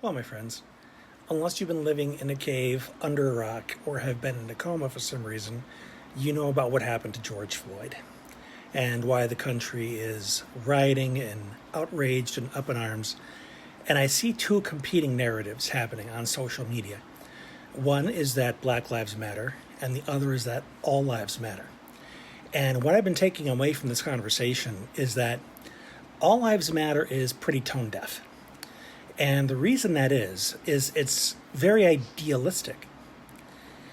Well, my friends, unless you've been living in a cave under a rock or have been in a coma for some reason, you know about what happened to George Floyd and why the country is rioting and outraged and up in arms. And I see two competing narratives happening on social media. One is that Black Lives Matter, and the other is that all lives matter. And what I've been taking away from this conversation is that all lives matter is pretty tone deaf. And the reason that is it's very idealistic.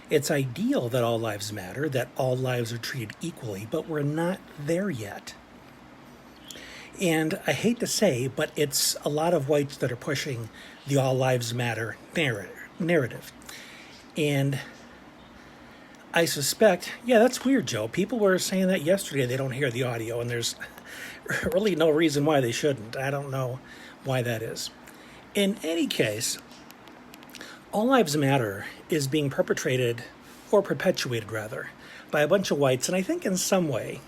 It's ideal that all lives matter, that all lives are treated equally, but we're not there yet. And I hate to say, but it's a lot of whites that are pushing the all lives matter narrative. And I suspect, yeah, that's weird, Joe. People were saying that yesterday. They don't hear the audio, and there's really no reason why they shouldn't. I don't know why that is. In any case, All Lives Matter is being perpetrated, or perpetuated rather, by a bunch of whites, and I think in some way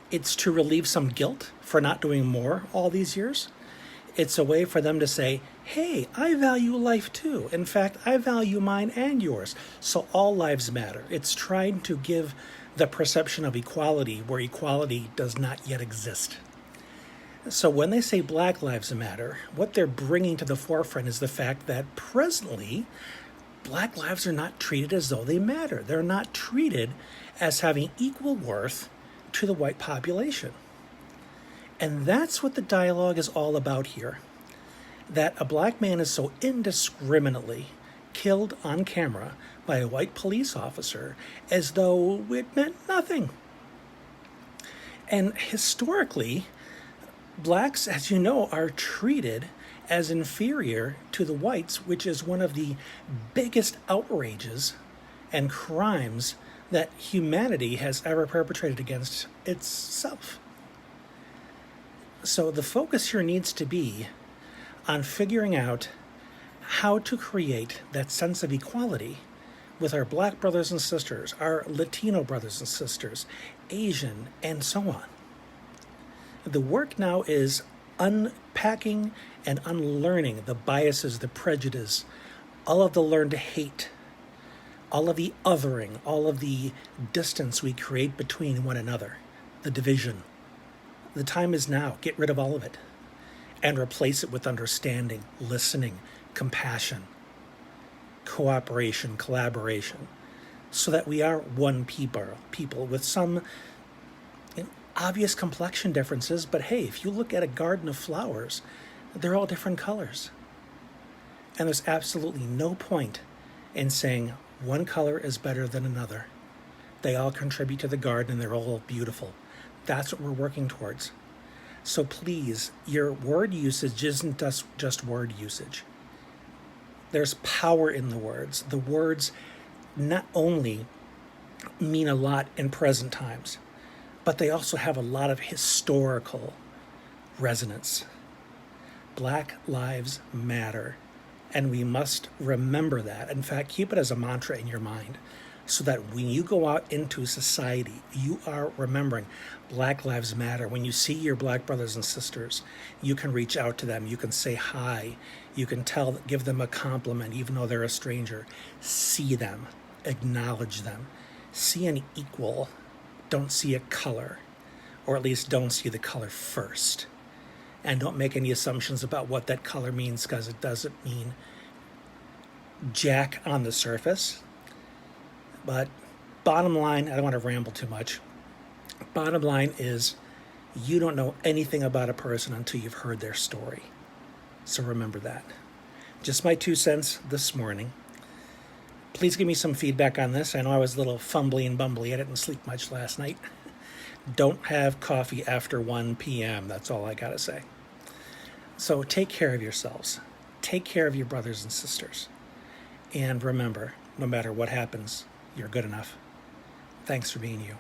it's to relieve some guilt for not doing more all these years. It's a way for them to say, hey, I value life too. In fact, I value mine and yours. So all lives matter. It's trying to give the perception of equality where equality does not yet exist. So when they say Black Lives Matter, what they're bringing to the forefront is the fact that presently, Black lives are not treated as though they matter. They're not treated as having equal worth to the white population. And that's what the dialogue is all about here. That a black man is so indiscriminately killed on camera by a white police officer as though it meant nothing. And historically, blacks, as you know, are treated as inferior to the whites, which is one of the biggest outrages and crimes that humanity has ever perpetrated against itself. So the focus here needs to be on figuring out how to create that sense of equality with our black brothers and sisters, our Latino brothers and sisters, Asian, and so on. The work now is unpacking and unlearning the biases, the prejudice, all of the learned hate, all of the othering, all of the distance we create between one another, the division. The time is now. Get rid of all of it and replace it with understanding, listening, compassion, cooperation, collaboration, so that we are one people with some obvious complexion differences. But hey, if you look at a garden of flowers, they're all different colors. And there's absolutely no point in saying one color is better than another. They all contribute to the garden and they're all beautiful. That's what we're working towards. So please, your word usage isn't just word usage. There's power in the words. The words not only mean a lot in present times, but they also have a lot of historical resonance. Black lives matter, and we must remember that. In fact, keep it as a mantra in your mind, so that when you go out into society, you are remembering Black Lives Matter. When you see your black brothers and sisters, you can reach out to them. You can say hi. You can give them a compliment, even though they're a stranger. See them. Acknowledge them. See an equal. Don't see a color, or at least don't see the color first. And don't make any assumptions about what that color means, because it doesn't mean jack on the surface. But bottom line, I don't want to ramble too much. Bottom line is, you don't know anything about a person until you've heard their story. So remember that. Just my 2 cents this morning. Please give me some feedback on this. I know I was a little fumbly and bumbly. I didn't sleep much last night. Don't have coffee after 1 p.m. That's all I got to say. So take care of yourselves. Take care of your brothers and sisters. And remember, no matter what happens, you're good enough. Thanks for being you.